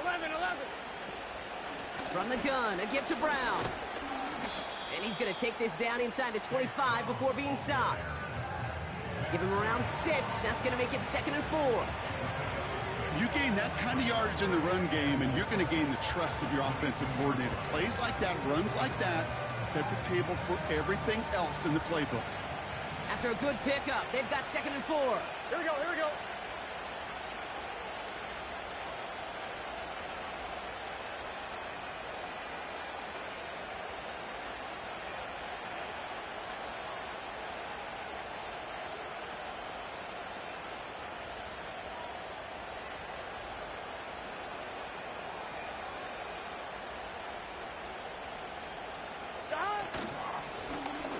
C: 11.
A: From the gun, a give to Brown. And he's going to take this down inside the 25 before being stopped. Give him around 6. That's going to make it 2nd and 4.
B: You gain that kind of yardage in the run game, and you're going to gain the trust of your offensive coordinator. Plays like that, runs like that, set the table for everything else in the playbook.
A: After a good pickup, they've got 2nd and 4.
C: Here we go.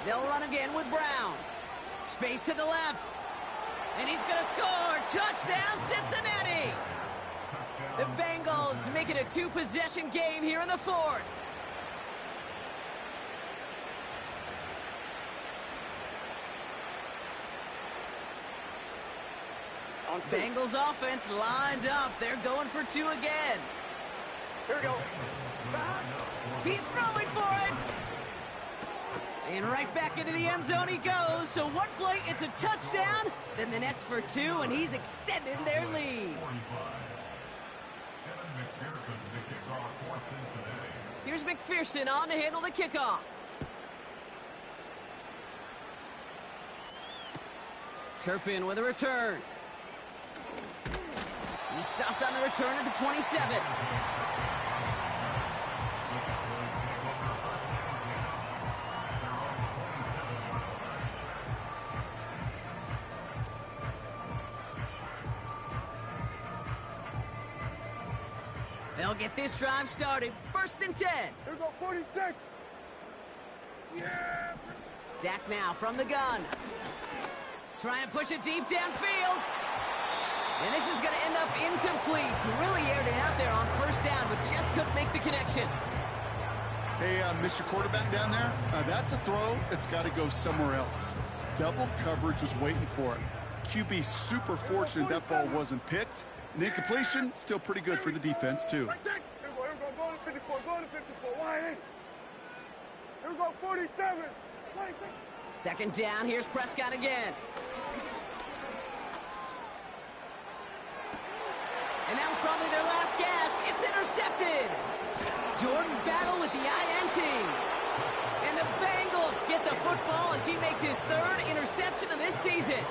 A: They'll run again with Brown. Space to the left. And he's going to score. Touchdown, Cincinnati. The Bengals make it a 2-possession game here in the 4th. Bengals offense lined up. They're going for 2 again.
C: Here we go.
A: He's throwing for it. And right back into the end zone he goes. So one play, it's a touchdown. Then the next for 2, and he's extended their lead. Here's McPherson on to handle the kickoff. Turpin with a return. He stopped on the return at the 27. They'll get this drive started. 1st and 10.
C: Here we go, 46. Yeah.
A: Dak now from the gun. Try and push it deep downfield. And this is going to end up incomplete. He really aired it out there on 1st down, but just couldn't make the connection.
B: Hey, Mr. Quarterback down there, that's a throw that's got to go somewhere else. Double coverage was waiting for it. QB super fortunate that ball wasn't picked. And incompletion, still pretty good for the defense, too.
C: Here we go, go to 54, go to 54, wide in. Here we go, 47. 26.
A: 2nd down, here's Prescott again. And that was probably their last gasp. It's intercepted. Jordan Battle with the INT. And the Bengals get the football as he makes his 3rd interception of this season.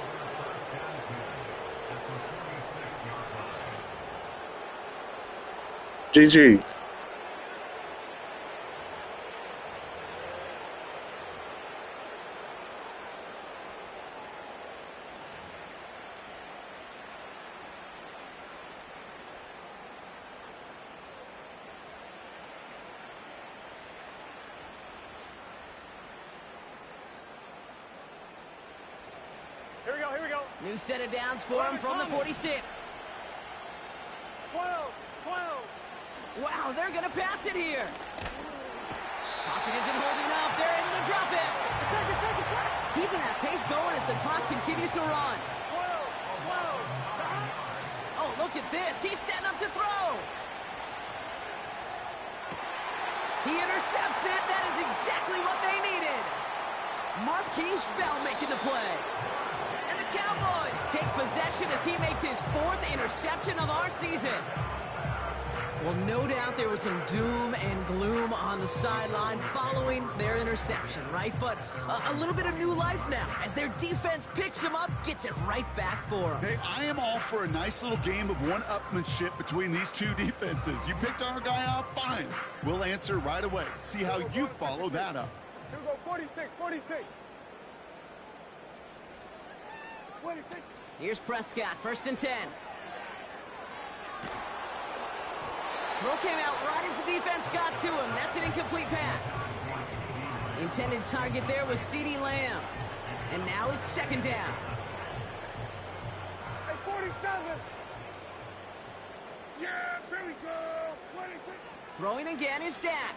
E: GG.
C: Here we go.
A: New set of downs for him from the 46.
C: 12.
A: Wow, they're going to pass it here. Pocket isn't holding up. They're able to drop it. Keeping that pace going as the clock continues to run.
C: 12.
A: Oh, look at this. He's setting up to throw. He intercepts it. That is exactly what they needed. Marquise Bell making the play. And the Cowboys take possession as he makes his 4th interception of our season. Well, no doubt there was some doom and gloom on the sideline following their interception, right? But a little bit of new life now as their defense picks him up, gets it right back for him.
B: Hey, I am all for a nice little game of one-upmanship between these two defenses. You picked our guy off, fine. We'll answer right away. See how you follow that up.
C: Here we go, 46. 26.
A: Here's Prescott, 1st and 10. Throw came out right as the defense got to him. That's an incomplete pass. The intended target there was CeeDee Lamb. And now it's 2nd down.
C: Hey, 47. Yeah, there we go. 26.
A: Throwing again is Dak.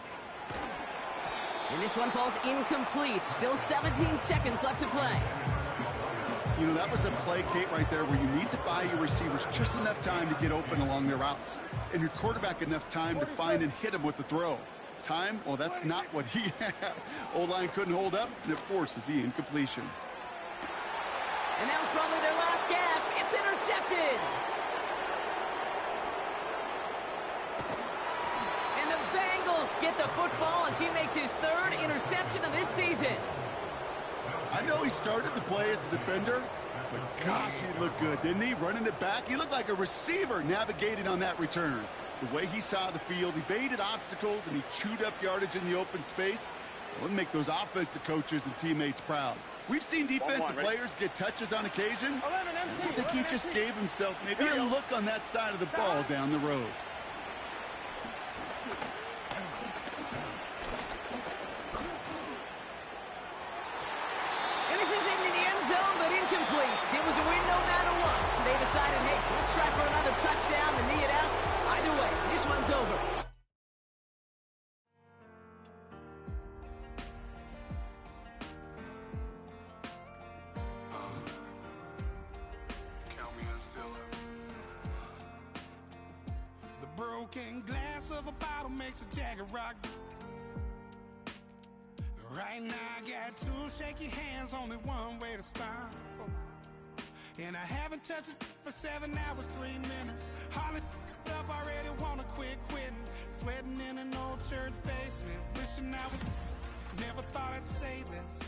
A: And this one falls incomplete. Still 17 seconds left to play.
B: You know, that was a play, Kate, right there where you need to buy your receivers just enough time to get open along their routes. And your quarterback enough time to find and hit him with the throw. Time? Well, that's not what he had. O-line couldn't hold up, and it forces the incompletion.
A: And that was probably their last gasp. It's intercepted. And the Bengals get the football as he makes his 3rd interception of this season.
B: I know he started the play as a defender, but gosh, he looked good, didn't he? Running it back, he looked like a receiver navigating on that return. The way he saw the field, he baited obstacles, and he chewed up yardage in the open space. It would make those offensive coaches and teammates proud. We've seen defensive players get touches on occasion. I think he just gave himself maybe a look on that side of the ball down the road.
A: It was a win no matter what. So they decided, hey, let's try for another touchdown to knee it out. Either way, this one's over.
F: Count me as still up. The broken glass of a bottle makes a jagged rock. Right now I got 2 shaky hands, only one way to stop. And I haven't touched it for 7 hours, 3 minutes. Hardly up, already wanna quitting. Sweating in an old church basement, wishing I was. Never thought I'd say this.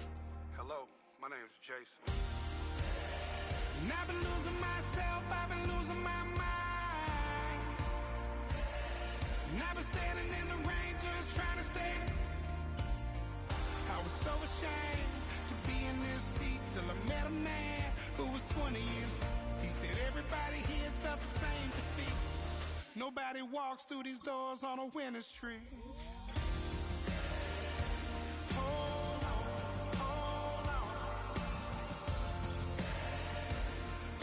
F: Hello, my name's Jason. And I've been losing myself, I've been losing my mind. And I've been standing in the rain just trying to stay. I was so ashamed to be in this seat till I met a man who was 20 years. He said everybody here felt the same defeat. Nobody walks through these doors on a winning streak. Hold on, hold on.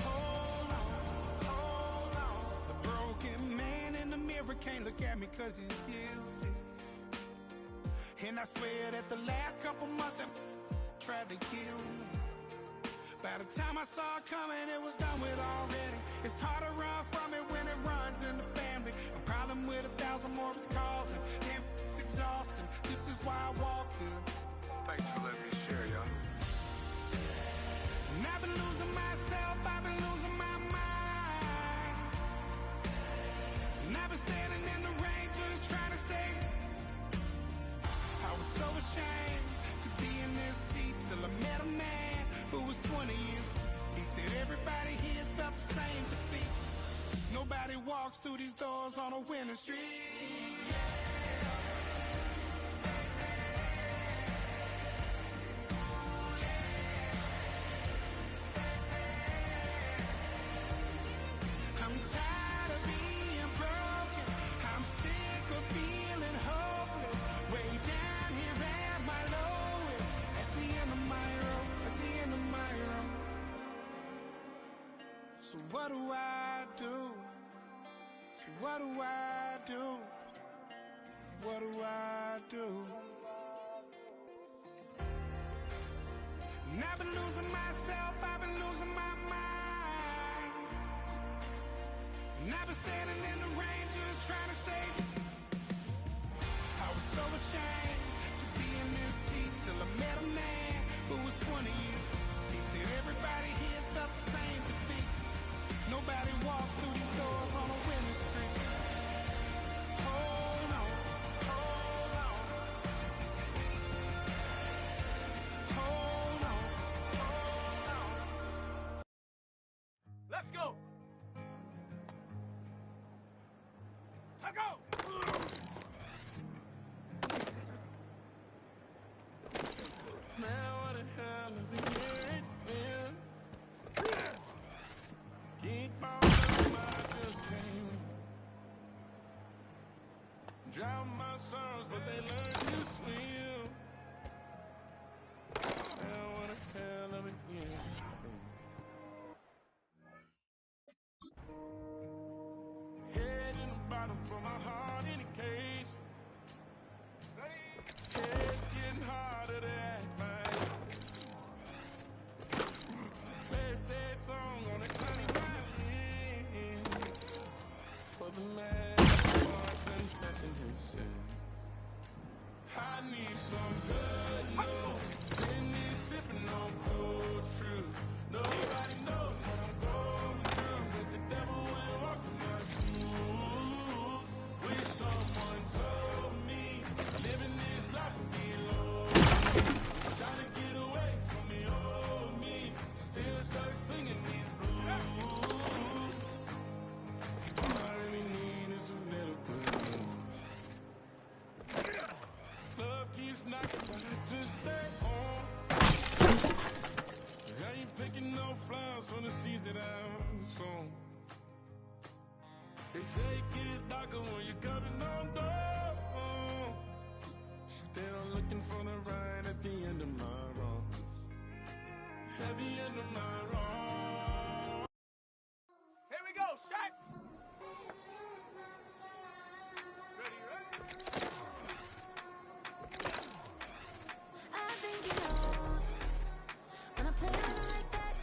F: Hold on, hold on. The broken man in the mirror can't look at me 'cause he's guilty. And I swear that the last couple months that tried to kill me, by the time I saw it coming, it was done with already. It's hard to run from it when it runs in the family. A problem with 1,000 more it's causing. Damn, it's exhausting. This is why I walked in.
C: Thanks for letting me share, y'all.
F: And I've been losing myself, I've been losing my mind. And I've been standing in the rain just trying to stay. I was so ashamed to be in this seat till I met a man who was 20 years. He said everybody here felt the same defeat. Nobody walks through these doors on a winning streak. I'm tired of being broken. I'm sick of feeling hopeless. Way down here at my lowest. At the end of my road, at the end of my road. So what do I do? So what do I do? What do I do? And I've been losing myself, I've been losing my mind. And I've been standing in the rain just trying to stay. I was so ashamed to be in this seat till I met a man who was 20 years. He said everybody here felt the same defeat. Nobody walks through these doors on a winning streak. Hold on, hold on. Hold on, hold on.
C: Let's go! I go!
G: Man, what the hell of a year it's been. Keep on running, I just came. Drown my sorrows, but they learn to swim. Man, what the hell of a year it's been. Head in the bottom for my heart in a case. It's getting harder to act right. Play a sad song on a tiny violin for the man who are confessing his sins. I need some good news. Sitting here sipping on cold fruit. Nobody knows what I'm going through, but the devil ain't walking my shoes. Wish someone told me living this life would be low. Trying to get away from the old me. Still stuck singing these blues. All I really need is a little good news. Love keeps knocking, but I just stay on. I ain't picking no flowers for the seeds that I'm sown. They say it gets darker when you're coming on door. Still looking for the right at the end of my road. At the end of my road.
C: Here we go, shot! Ready, rest?
H: I think he knows when I play it like that,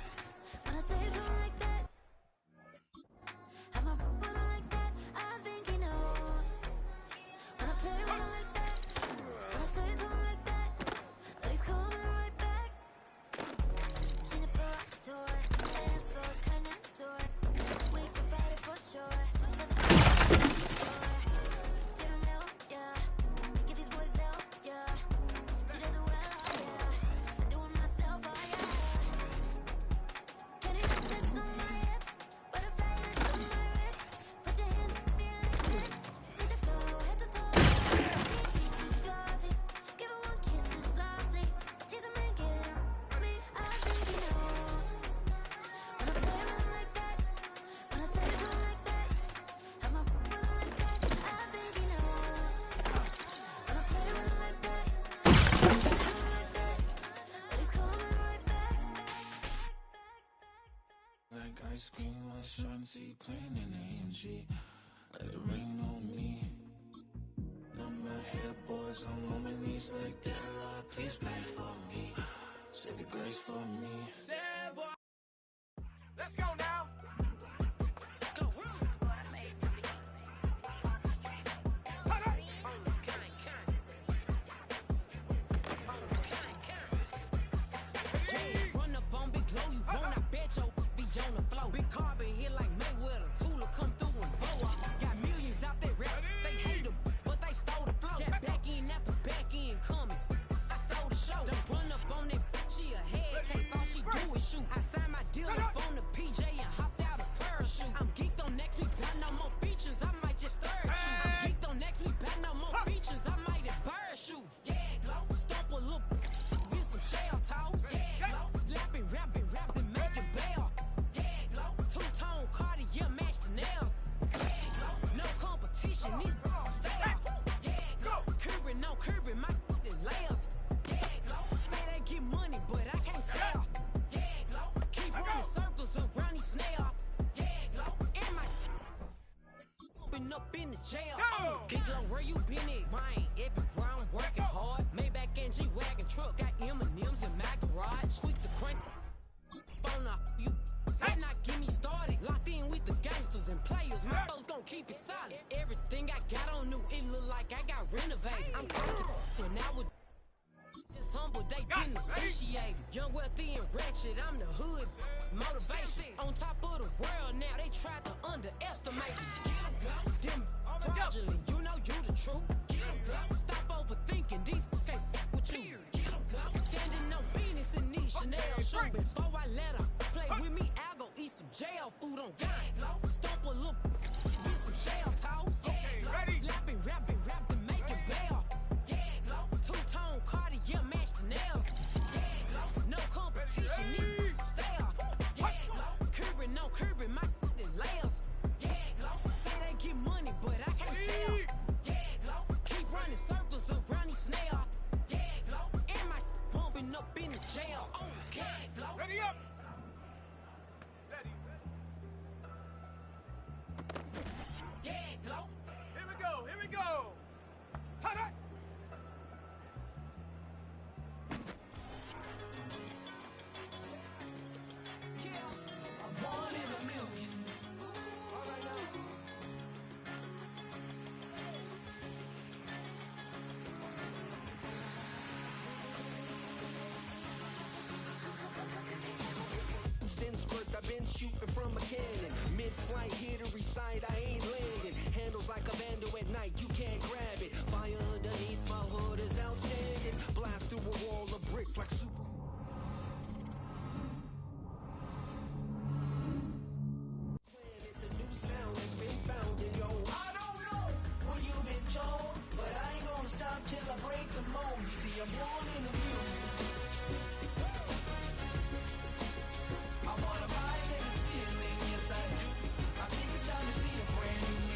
H: when I say it like that. I'm a like that. I think he knows when I play it like that, when I say it like that, that he's coming right back. She's a provocateur,
I: as I'm on my knees like that, Lord, please pray for me. Save your grace for me.
C: Let's go now.
A: Run up on Big Glow, you won't, I bet your be on the floor. Big carbon here like Mayweather, Tula come through and blow up. Got millions out there rap, they hate them, but they stole the flow. Yeah, back in after back in coming, I stole the show. Don't run up on that bitch, she a head case, all she do is shoot. I signed my deal up on the PJ and hopped out a parachute. I'm geeked on next week, got no more features, I might just stir at you. I'm geeked on next week, got no more features, I might embarrass you. Yeah, Glow, stomp a little with some shell toes. Yeah, Glow, slapping, rapping, making bail. Yeah, Glow, two-tone Cartier match the nails. Yeah, Glow, no competition, these style. Yeah, Glow, curving, no curving, my layers. Yeah, Glow, say they get money, but I can't tell. Yeah, Glow, keep running circles around these snails. Yeah, Glow, and my been up in the jail. Big Glow, where you been at? Mine, everywhere I'm working hard. Maybach and G-Wagon truck, got M&M's in my garage. Quick to crank phone up, you better not get me started. Locked in with the gangsters and players, my folks gon' keep it solid. Everything I got on new, it look like I got renovated. I'm comfortable when I was just humble, they didn't appreciate it. Young, wealthy, and ratchet, I'm the hood motivation. On top of the world now, they tried to underestimate me. Them fraudulent, you know you the truth. Stop overthinking, these can't fuck with you. Standing on business in these Chanel shoes. Before I let her play with me, I'll go eat some jail food on gang. Stomp a little with some shell toes.
C: Ready?
A: Slapping, rapping, making bail. Two-tone Cartier match the nails. No competition, these style. Curving, no curving, my layers. Say they get money, but I can't tell. Keep running circles around these snails. And my bumping up in the jail.
C: Ready up. Ready. Here we go. Here we go. Hot.
I: I'm one in a million. All right now. Since birth, I've been shooting from a cannon. Mid-flight, here to recite, I ain't landing. Handles like a vandal at night, you can't grab it. Fire underneath my hood is outstanding. Blast through a wall of bricks like super. The new sound has been found, and yo, I don't know what you've been told, but I ain't gonna stop till I break the mold. You see, I'm born in the music. I wanna rise in the ceiling, yes I do. I think it's time to see a brand new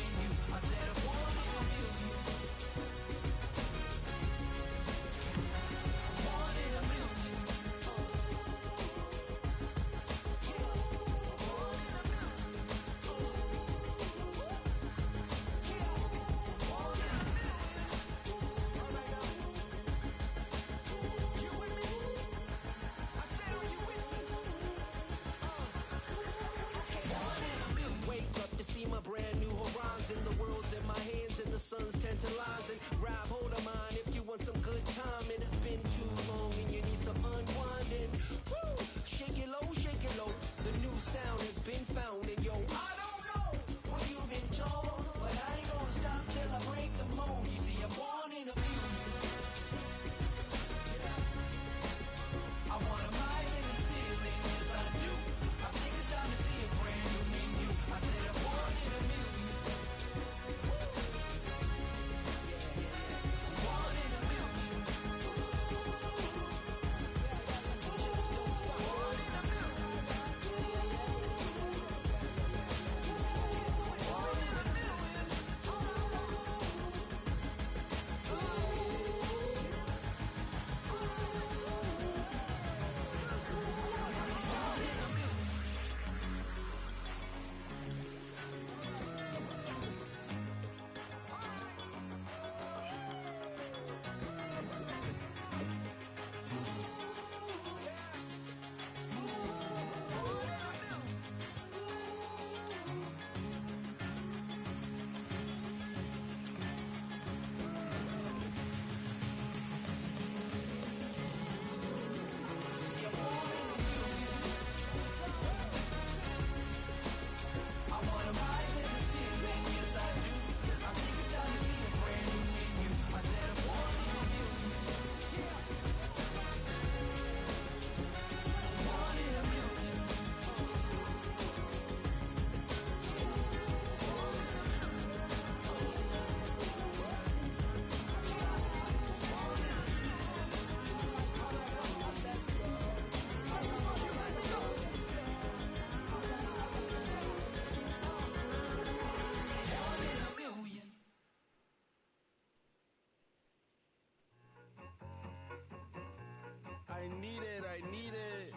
J: I need it.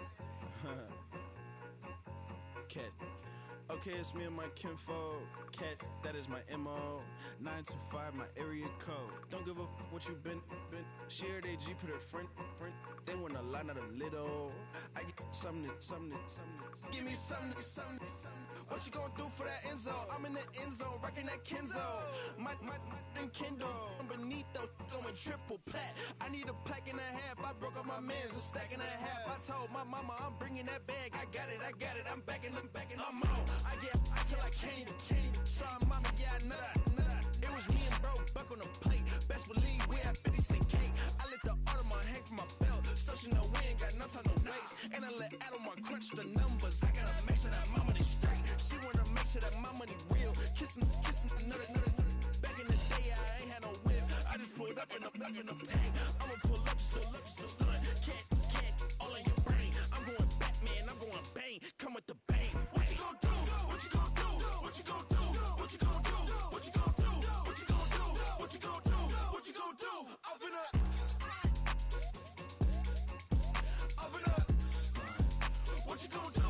J: Cat. Okay, it's me and my kinfolk. Cat, that is my MO. 925, my area code. Don't give a what you been. Shared AG, put her friend. They want a lot, not a little. I get something. Give me something. What you gonna do for that end zone? I'm in the end zone, rocking that Kenzo. My thing Kindle. Beneath though, going triple plat. I need a pack and a half. I broke up my mans, a stack and a half. I told my mama I'm bringing that bag. I got it. I'm backing, I'm on. I get till I can't. Saw mama, yeah, I know that. It was me and bro, buck on the plate. Best believe we had 50 cent cake. I let the Audemars hang from my belt, so she know we ain't got no time to waste. And I let Adelmar crunch the numbers. I gotta make sure that my money straight. She wanna make sure that my money real. Kissing another. Back in the day, I ain't had no whip. I just pulled up in the tank. I'ma pull up, just stun. Can't, all in your brain. I'm going Batman, I'm going bang. Come with the bang. What you gon' do? What you gon' do? What you gon' do? What you gon' do? What you gon' do? What you gon' do? What you gon' do? What you gon' do? I'm finna. What you gon' do?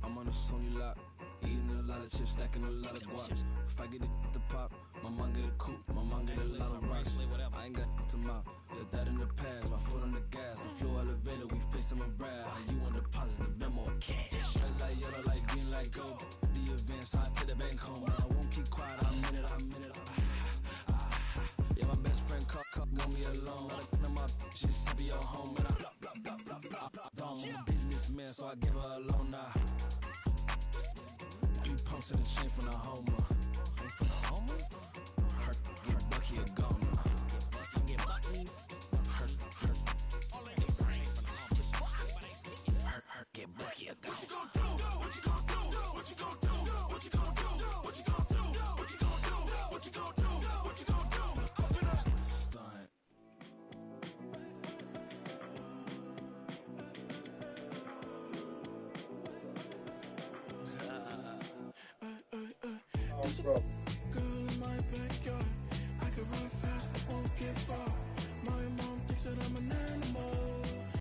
J: I'm on a Sony lot, eating a lot of chips, stacking a lot of guaps. If I get it to pop, my mom get a coupe, my mom get a lot of rocks. I ain't got to mouth, let that in the past. My foot on the gas, I flow elevator, we facing my brad. How you on the positive memo, cash. Red light, yellow light, green light, go. The events, I take the bank home. I won't keep quiet, I'm in it. Yeah, my best friend caught want me alone. None of my bitches be your home, and I'm a businessman, so I give her a loan now. 3 pumps in the chain from the Homer. Her Bucky a goner. Her get Bucky a goner. What you gon' do? What you gon' do? What you gon' do? What you gon' do? What you gon' do? What you gon' do? What you gon' do? What you gon' do? I'm finna stunt. Girl in my backyard, I can run fast but won't get far. My mom thinks that I'm an animal.